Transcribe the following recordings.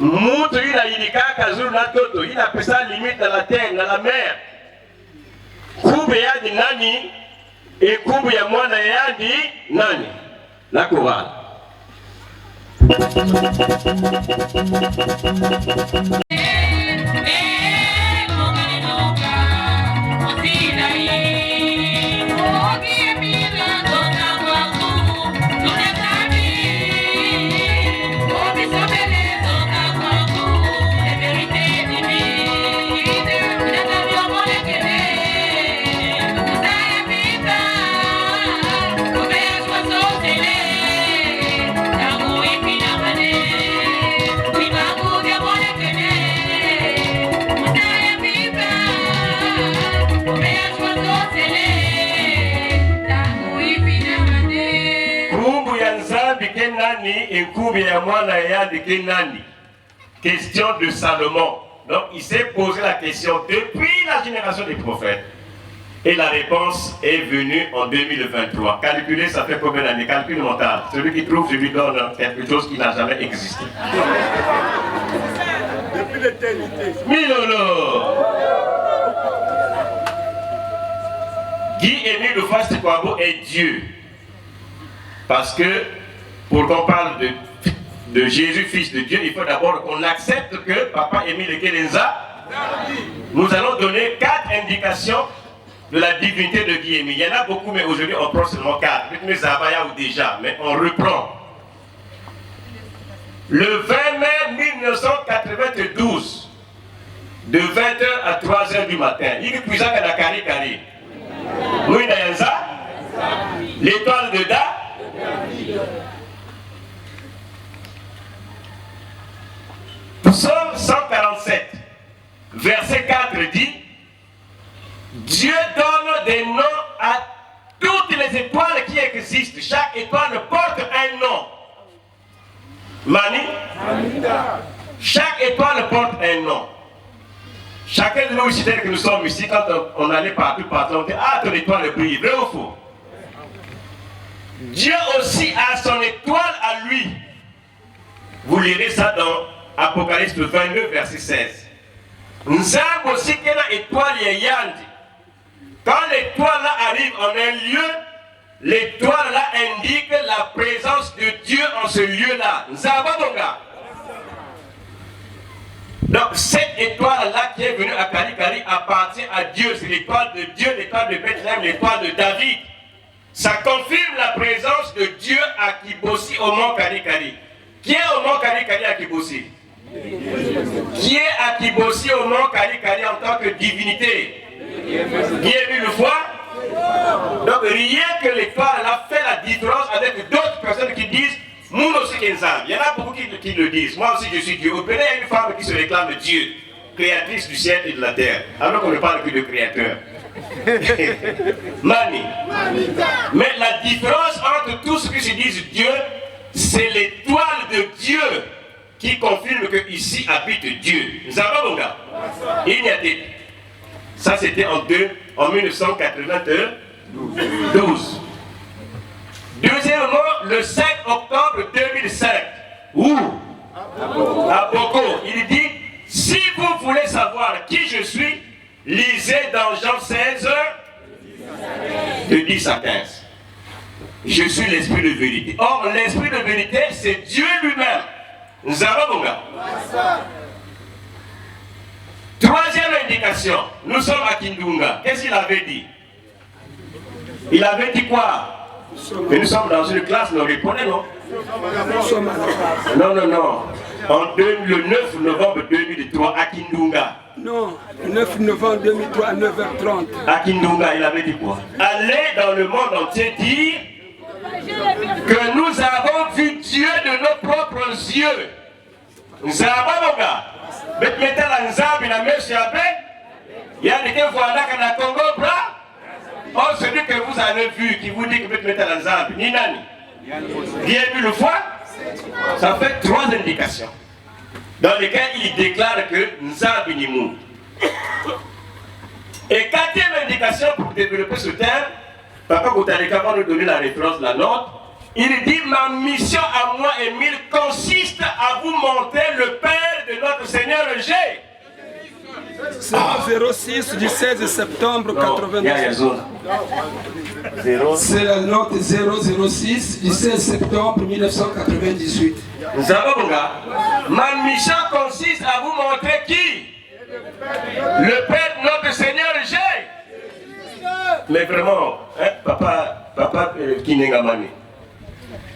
Mutu ina ilikaka zuru na toto, ina pesa limite dans la terre, dans la mer. Kube yadi nani, et kube ya mwana yadi nani. La chorale. Question de Salomon. Donc il s'est posé la question depuis la génération des prophètes. Et la réponse est venue en 2023. Calculer, ça fait combien d'années? Calcul mental. Celui qui trouve, je lui donne quelque chose qui n'a jamais existé. Depuis l'éternité. Milolo. Guy-Émile Houphouët-Boigny est Dieu. Parce que pour qu'on parle de Jésus, fils de Dieu, il faut d'abord qu'on accepte que Papa Émile Kelenza, nous allons donner 4 indications de la divinité de Guy-Émile. Il y en a beaucoup, mais aujourd'hui on prend seulement 4. Mais Zabaya ou déjà, mais on reprend. Le 20 mai 1992, de 20h à 3h du matin, il est puissant qu'à la Kari. Mouina Yanza, l'étoile de Da. Psaume 147, verset 4 dit: Dieu donne des noms à toutes les étoiles qui existent. Chaque étoile porte un nom. Mani? Chaque étoile porte un nom. Chacun de nous ici, que nous sommes ici, quand on allait partout, on dit: ah, ton étoile brille. Vrai ou faux? Dieu aussi a son étoile à lui. Vous lirez ça dans Apocalypse 22, verset 16. Nous avons aussi qu'il y a une étoile yandi. Quand l'étoile là arrive en un lieu, l'étoile là indique la présence de Dieu en ce lieu-là. Nous avons donc là. Donc cette étoile là qui est venue à Kari appartient à Dieu. C'est l'étoile de Dieu, l'étoile de Bethléem, l'étoile de David. Ça confirme la présence de Dieu à Kibossi au mont Kari. Qui est au mont Kari à Kibossi? Qui est à Kibossi au mont Kari en tant que divinité? Guy-Émile Houphouët. Donc rien que l'étoile a fait la différence avec d'autres personnes qui disent Moun aussi Kenzab. Il y en a beaucoup qui le disent. Moi aussi je suis Dieu. Au Bénin, il y a une femme qui se réclame Dieu, créatrice du ciel et de la terre, alors qu'on ne parle plus de créateur. Mani. Mais la différence entre tous ceux qui se disent Dieu, c'est l'étoile de Dieu qui confirme que ici habite Dieu. Nous avons mon gars. Il y a des. Ça c'était en 1992. Deuxièmement, le 5 octobre 2005. Où? À Boko. Il dit: si vous voulez savoir qui je suis, lisez dans Jean 16, de 10 à 15. Je suis l'esprit de vérité. Or, l'esprit de vérité, c'est Dieu lui-même. Nous avons mon gars. Troisième indication, nous sommes à Kindunga. Qu'est-ce qu'il avait dit? Il avait dit quoi? Que nous sommes dans une classe, nous répondons, non? Non. Le 9 novembre 2003 à Kindunga. Non, le 9 novembre 2003 à 9h30. À Kindunga, il avait dit quoi? Allez dans le monde entier dire que nous avons vu Dieu de nos propres yeux. Nous avons mon gars. Mettez la nzambi na mèche à paix. Il y a des gens qui vont Congo bras. Oh, celui que vous avez vu qui vous dit que vous mettez la nzambi, ni nani. Guy-Émile Houphouët, ça fait 3 indications dans lesquelles il déclare que nzambi ni mou. Et 4e indication pour développer ce terme, Papa Koutaleka va nous donner la référence de la note. Il dit, ma mission à moi, Émile, consiste à vous montrer le Père de notre Seigneur G. C'est 06 du 16 septembre 98. C'est la note 006 du 16 septembre 1998. Nous savons, mon gars, ma mission consiste à vous montrer qui? Le Père de notre Seigneur G. Mais vraiment, hein, papa Kinengamani,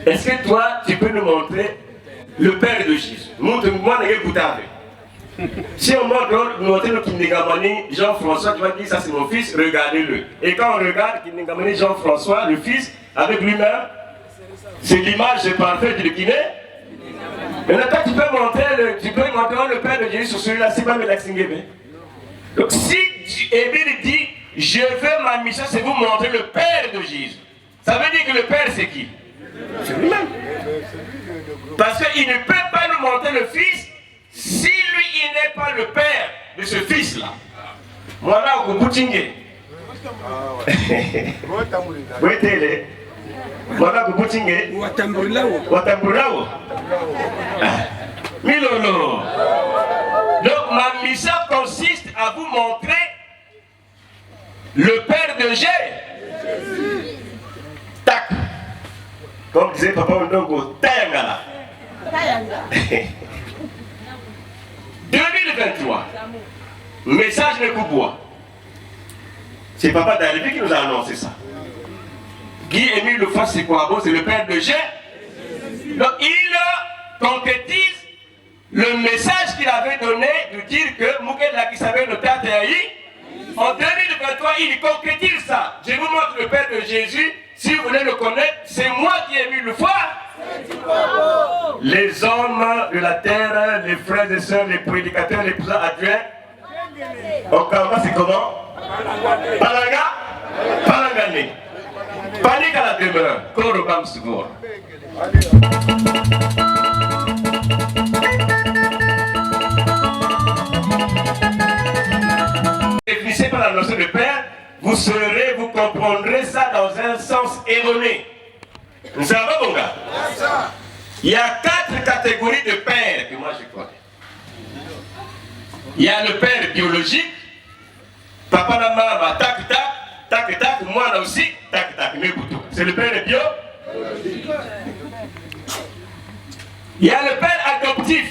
est-ce que toi, tu peux nous montrer le Père de Jésus? Montre-moi, si on montre le Kinengamani, Jean-François, tu vas dire ça c'est mon fils, regardez-le. Et quand on regarde Kinengamani, Jean-François, le fils, avec lui-même, c'est l'image parfaite du Kiné. Maintenant, tu peux montrer le Père de Jésus sur celui-là, c'est pas Melaxingebe. Donc si Émile dit, je veux ma mission, c'est vous montrer le Père de Jésus. Ça veut dire que le Père c'est qui? C'est lui-même. Parce qu'il ne peut pas nous montrer le Fils si lui il n'est pas le Père de ce Fils-là. Voilà au Boutingue. Voilà au Boutingue. Watamburlao. Milolo. Donc ma mission consiste à vous montrer le Père de Jésus. Tac. Comme disait Papa Ondongo, Tayangala. 2023. Message de Kouboua. C'est Papa Dalibi qui nous a annoncé ça. Guy-Émile Lefort, c'est quoi? C'est le Père de Jésus. Donc il concrétise le message qu'il avait donné de dire que Moukela qui savait le théâtre en 2023, il concrétise ça. Je vous montre le Père de Jésus. Si vous voulez le connaître, c'est moi qui ai mis le foi. Les hommes de la terre, les frères et sœurs, les prédicateurs, les présidents adjoints. Au Kamba, c'est comment? Palanga? Palangane. Panique à la demeure. Korobam Sugur. Définissez par la notion de Père, vous comprendrez ça dans un sens erroné. Nous savons, mon gars? Il y a 4 catégories de pères que moi je connais. Il y a le père biologique, papa la maman, tac tac, tac tac, moi là aussi, tac tac, mes boutons. C'est le père bio. Il y a le père adoptif.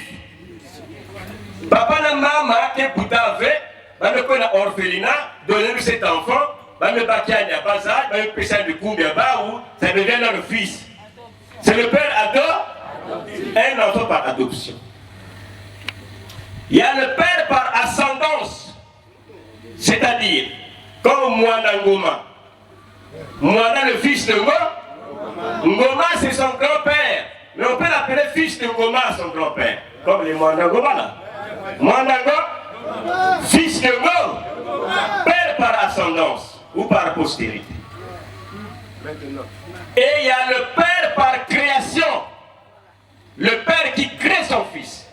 Papa la maman, qui est bouton avec, va me connaître orphelinat, donner cet enfant, va me baquer à Bazar, va me pécher de Koumbia Baou, ça devient dans le fils. C'est le père adoptif, un enfant par adoption. Il y a le père par ascendance, c'est-à-dire, comme Mouana Ngoma. Mouana, le fils de Ngoma, Ngoma c'est son grand-père, mais on peut l'appeler fils de Ngoma, son grand-père, comme les Mouana Ngoma là. Mouana Ngoma, fils de Ngoma, père par ascendance ou par postérité. Et il y a le père par création, le père qui crée son fils.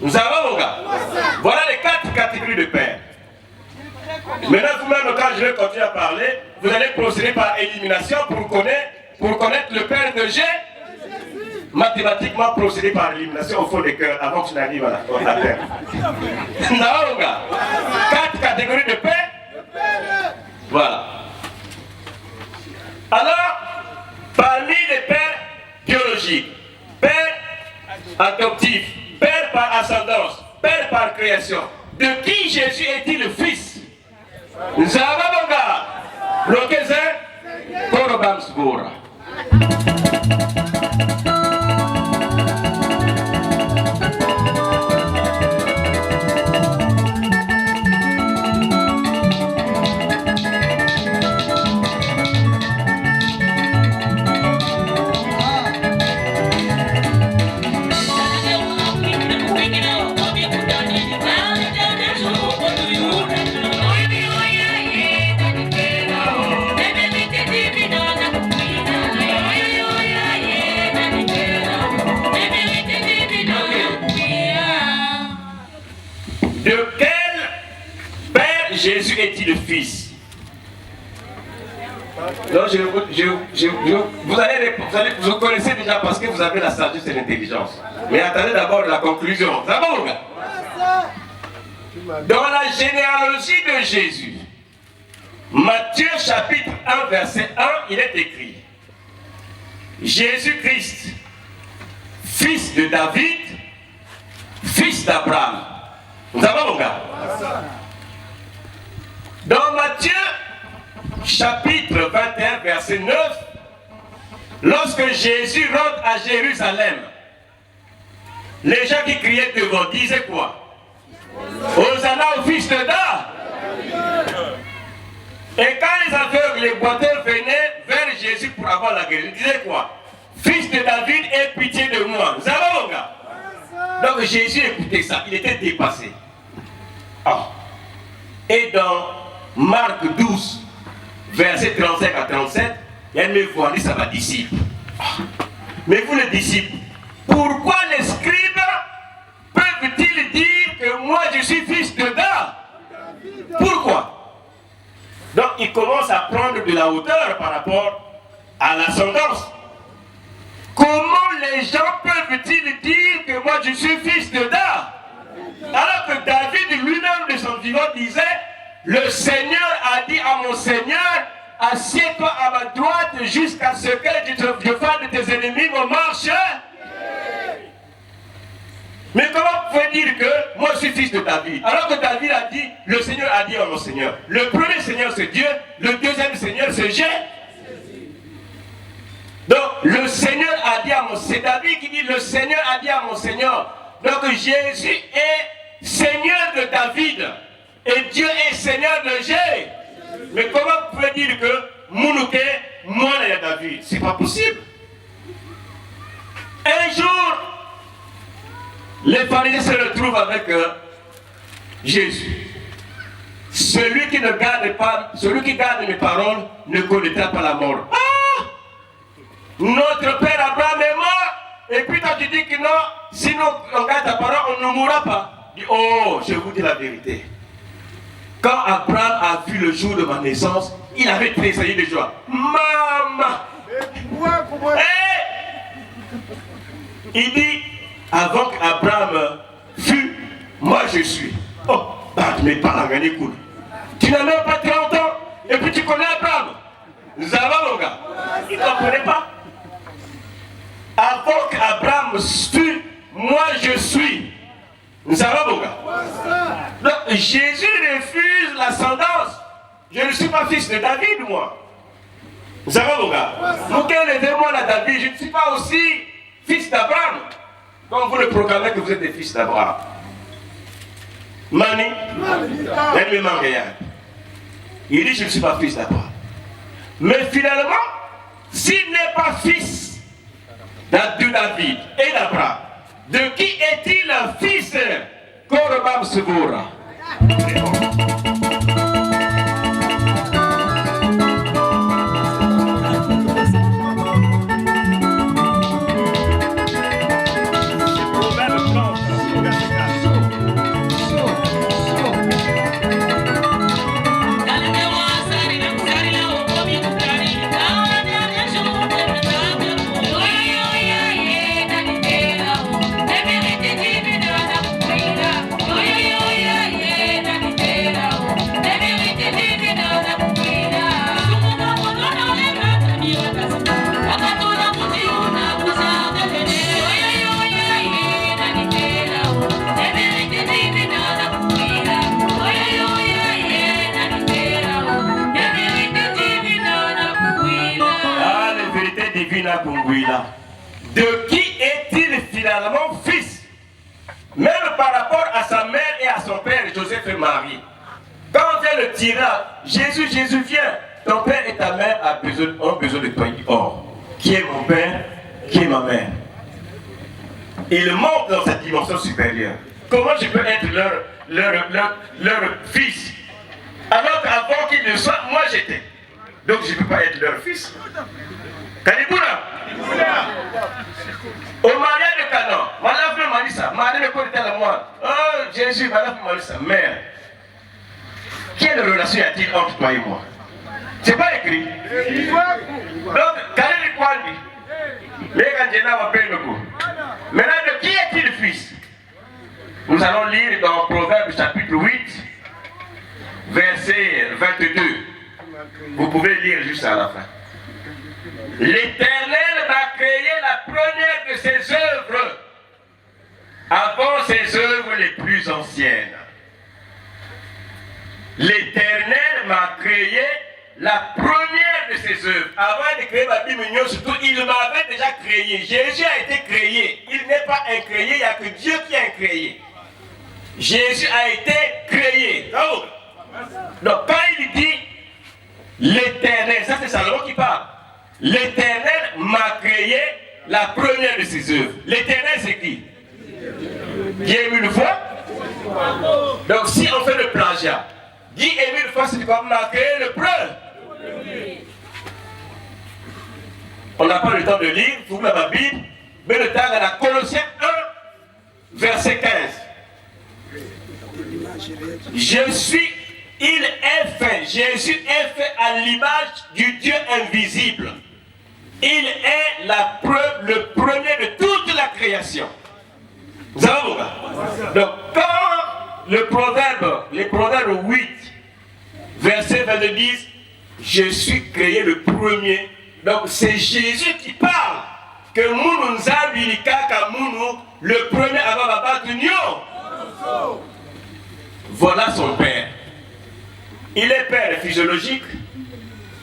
Nous avons, mon gars, voilà les 4 catégories de pères. Maintenant, vous-même, quand je vais continuer à parler, vous allez procéder par élimination pour connaître le père de Jésus. Mathématiquement, procéder par élimination au fond des cœurs avant que je n'arrive à la terre. Nous avons, mon gars, 4 catégories de pères. Voilà. Alors, parmi les pères biologiques, père adoptif, père par ascendance, père par création, de qui Jésus est-il le fils? Nous avons mon gars, Rokezin, Korobamsboura. De quel père Jésus est-il le fils? Non, vous connaissez déjà parce que vous avez la sagesse et l'intelligence. Mais attendez d'abord la conclusion. Ça va, mon gars? Dans la généalogie de Jésus, Matthieu chapitre 1, verset 1, il est écrit: Jésus-Christ, fils de David, fils d'Abraham. Vous avez mon gars? Dans Matthieu chapitre 21, verset 9, lorsque Jésus rentre à Jérusalem, les gens qui criaient devant disaient quoi? Hosanna au fils de David. Et quand les aveugles, les boiteux venaient vers Jésus pour avoir la guérison, ils disaient quoi? Fils de David, aie pitié de moi. Vous savez, mon gars? Donc Jésus écoutait ça, il était dépassé. Ah. Et dans Marc 12, verset 35 à 37, elle me voit, dit ça va disciple. Ah. Mais vous les disciples, pourquoi les scribes peuvent-ils dire que moi je suis fils de David? Pourquoi? Donc il commence à prendre de la hauteur par rapport à l'ascendance. Comment les gens peuvent-ils dire que moi je suis fils de David? Alors que David lui-même de son vivant disait: le Seigneur a dit à mon Seigneur, assieds-toi à ma droite jusqu'à ce que je fasse de tes ennemis mon marche. Mais comment vous pouvez dire que moi je suis fils de David? Alors que David a dit, le Seigneur a dit à mon Seigneur. Le premier Seigneur c'est Dieu, le deuxième Seigneur c'est Jésus. Donc le Seigneur a dit à mon Seigneur, c'est David qui dit le Seigneur a dit à mon Seigneur. Donc Jésus est Seigneur de David et Dieu est Seigneur de Jésus. Mais comment vous pouvez dire que Mounouké, moi et David? C'est pas possible. Un jour, les pharisiens se retrouvent avec Jésus. Celui qui garde mes paroles ne connaîtra pas la mort. Ah! Notre père Abraham est mort. Et puis toi tu dis que non, sinon on garde ta parole, on ne mourra pas. Dis, oh, je vous dis la vérité. Quand Abraham a vu le jour de ma naissance, il avait tressailli de joie. Maman! Il dit, avant qu'Abraham fût, moi je suis. Oh, bah, mais pas la gagner cool. Tu n'as même pas 30 ans, et puis tu connais Abraham. Ça va, mon gars? Il ne comprenait pas. Avant qu'Abraham fût, moi je suis. Ça va, mon gars? Donc, Jésus refuse l'ascendance. Je ne suis pas fils de David, moi. Ça va, mon gars? Vous qui levez-moi la David, je ne suis pas aussi fils d'Abraham. Quand vous le proclamez que vous êtes des fils d'Abraham. Mani, elle me manque rien. Il dit, je ne suis pas fils d'Abraham. Mais finalement, s'il n'est pas fils de David et d'Abraham, de qui est-il un fils? Korobam Sevora. De qui est-il finalement fils? Même par rapport à sa mère et à son père, Joseph et Marie. Quand vient le tyran, Jésus viens. Ton père et ta mère ont besoin de toi. Il dit, oh, qui est mon père, qui est ma mère? Il monte dans cette dimension supérieure. Comment je peux être leur fils? Alors qu'avant qu'ils ne soient, moi j'étais. Donc je ne peux pas être leur fils. Kalibouna. Au mariage de Canaan, Malaf m'a dit ça. Marie ne connaît pas moi. Oh Jésus, Malaf m'a dit ça. Mère, quelle relation y a-t-il entre toi et moi? C'est pas écrit. Donc, quand il dit, maintenant, de qui est-il le fils? Nous allons lire dans Proverbe chapitre 8, verset 22. Vous pouvez lire juste à la fin. L'Éternel m'a créé la première de ses œuvres avant ses œuvres les plus anciennes. L'Éternel m'a créé la première de ses œuvres. Avant de créer ma Bible, surtout, il m'avait déjà créé. Jésus a été créé. Il n'est pas incréé, il n'y a que Dieu qui est incréé. Jésus a été créé. Donc quand il dit l'Éternel, ça c'est Salomon qui parle. L'Éternel m'a créé la première de ses œuvres. L'Éternel c'est qui? Qui est une fois? Donc si on fait le plagiat, Guy Émile Fois, c'est comme m'a créé le premier. On n'a pas le temps de lire, vous mettez ma Bible, mais le temps à la Colossiens 1, verset 15. Il est fait, Jésus est fait à l'image du Dieu invisible. Il est le premier de toute la création. Vous savez pourquoi? Donc quand les Proverbes 8, verset 22 disent, je suis créé le premier. Donc c'est Jésus qui parle. Que Mounou Nzambi Kaka Mounou, le premier avant Baba Tunio. Voilà son père. Il est père physiologique,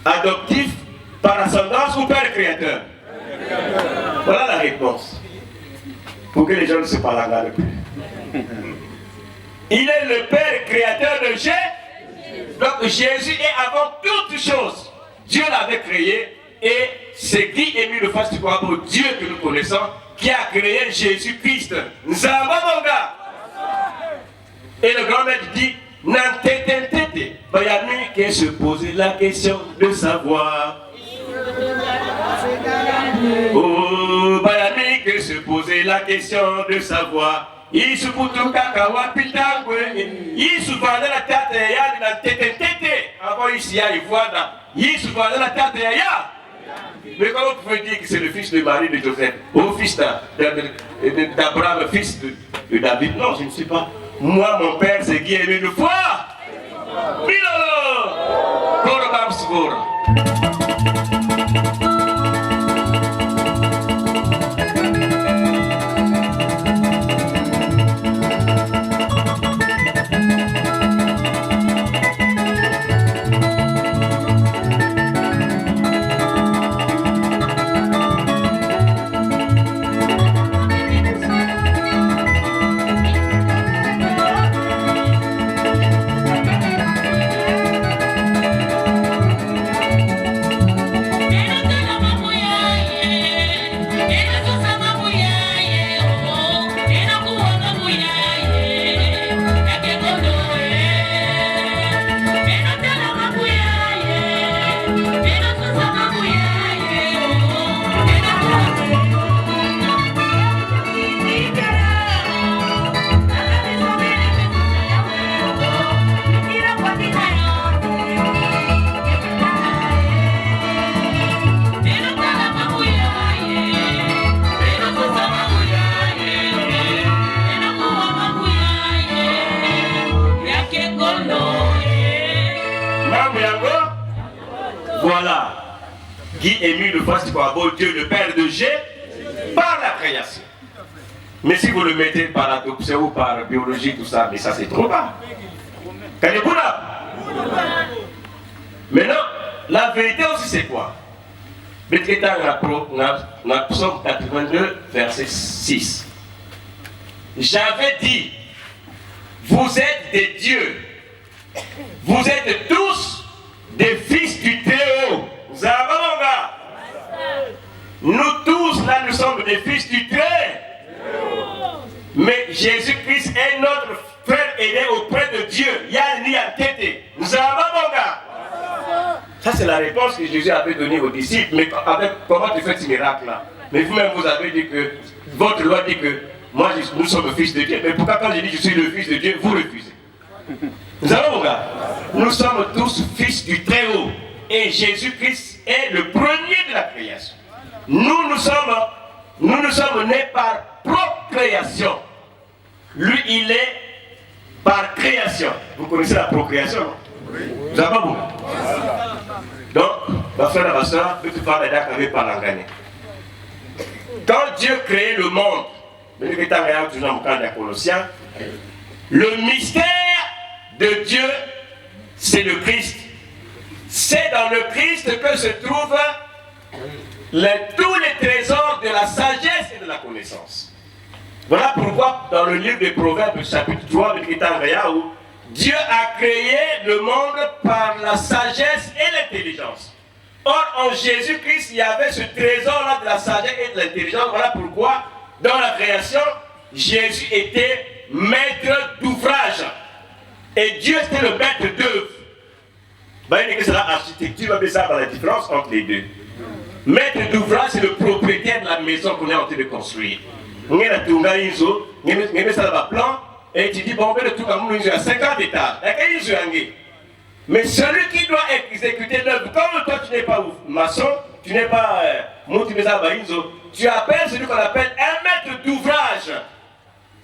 adoptif, par ascendance ou père créateur? Voilà la réponse. Pour que les gens ne se parlent pas plus. Il est le père créateur de Jésus. Donc Jésus est avant toutes choses. Dieu l'avait créé et c'est Guy Émile Fois du Corbeau, Dieu que nous connaissons, qui a créé Jésus-Christ. Nzamba Monga. Et le grand maître dit, Nantetentete, Bayami qui se posait la question de savoir. Oh, Bayami qui se posait la question de savoir. Il se poutou kakawa pitangwe. Il se vendait la tête et ya Nantetentete. Avant ici, il voit là. Il se vendait la tête et ya. Mais comment vous pouvez dire que c'est le fils de Marie de Joseph, au fils d'Abraham, fils de David? Non, je ne sais pas. Moi, mon père, c'est Guy Émile Fois. Milolo! Korobam Sgora. Voilà, Guy Émile Fois du Corbeau, Dieu le Père de Jésus, par la création. Mais si vous le mettez par adoption ou par biologie, tout ça, mais ça c'est trop bas. Maintenant, la vérité aussi c'est quoi? Dans Psaume 82, verset 6. J'avais dit, vous êtes des dieux, vous êtes tous des fils du Très-Haut. Nous tous là, nous sommes des fils du Très-Haut. Mais Jésus-Christ est notre frère aîné auprès de Dieu. Ça c'est la réponse que Jésus avait donnée aux disciples. Mais comment tu fais ce miracle-là? Mais vous-même vous avez dit que votre loi dit que moi nous sommes le fils de Dieu. Mais pourquoi quand je dis que je suis le fils de Dieu, vous refusez? Nous allons, mon gars. Nous sommes tous fils du Très-Haut. et Jésus-Christ est le premier de la création. Nous sommes nés par procréation. Lui, il est par création. Vous connaissez la procréation, non? Vous avez pas beaucoup. Donc, ma frère et ma soeur, quand Dieu créait le monde, le mystère de Dieu, c'est le Christ. C'est dans le Christ que se trouvent tous les trésors de la sagesse et de la connaissance. Voilà pourquoi dans le livre des Proverbes, chapitre 3, où Dieu a créé le monde par la sagesse et l'intelligence. Or, en Jésus-Christ, il y avait ce trésor-là de la sagesse et de l'intelligence. Voilà pourquoi, dans la création, Jésus était maître d'ouvrage. Et Dieu était le maître d'œuvre. Vous voyez que c'est l'architecture, on va ça par la différence entre les deux. Maître d'ouvrage, c'est le propriétaire de la maison qu'on est en train de construire. On a un plan, et tu dis, bon, on va tout le à 50 étages. Mais celui qui doit exécuter l'œuvre, comme toi tu n'es pas maçon, tu n'es pas tu appelles celui qu'on appelle un maître d'ouvrage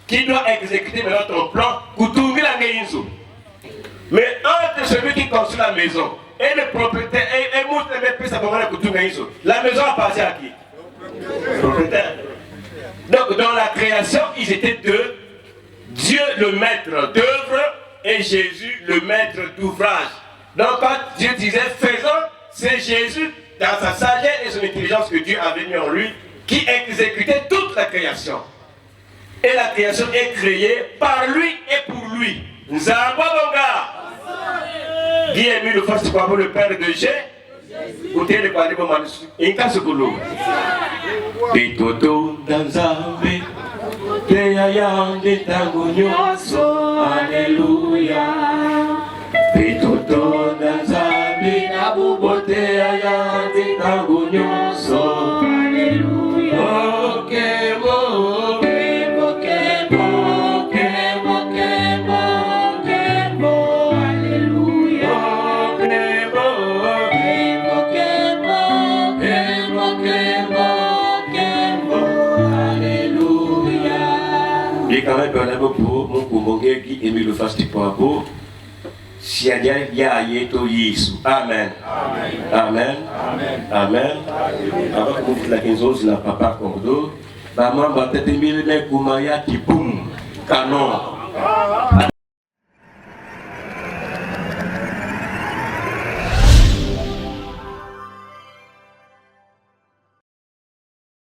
qui doit exécuter maintenant ton plan. Mais entre celui qui construit la maison et le propriétaire, la maison appartient à qui? Propriétaire. Donc dans la création, ils étaient deux. Dieu le maître d'œuvre et Jésus le maître d'ouvrage. Donc quand Dieu disait faisons, c'est Jésus dans sa sagesse et son intelligence que Dieu avait mis en lui qui exécutait toute la création. Et la création est créée par lui et pour lui. Nzambabonga. Qui est mis le force pour le père de Jésus. Écoutez le quadrille pour manuscrit. Inka Sokolo. Petoto Danzambe. Teyayande Tangonyoso. Alléluia. Petoto Danzambe. Nabubo Teyayande Tangonyoso. Alléluia. Quand même, on a beaucoup mon commandeur qui aimait le fast pour beau. Si il y a yeto yisu. Amen. Amen. Amen. Avant que vous la 15 ans, la papa cordo. Bah moi, bah peut-être 1000 mecs, comment y a qui boum canon.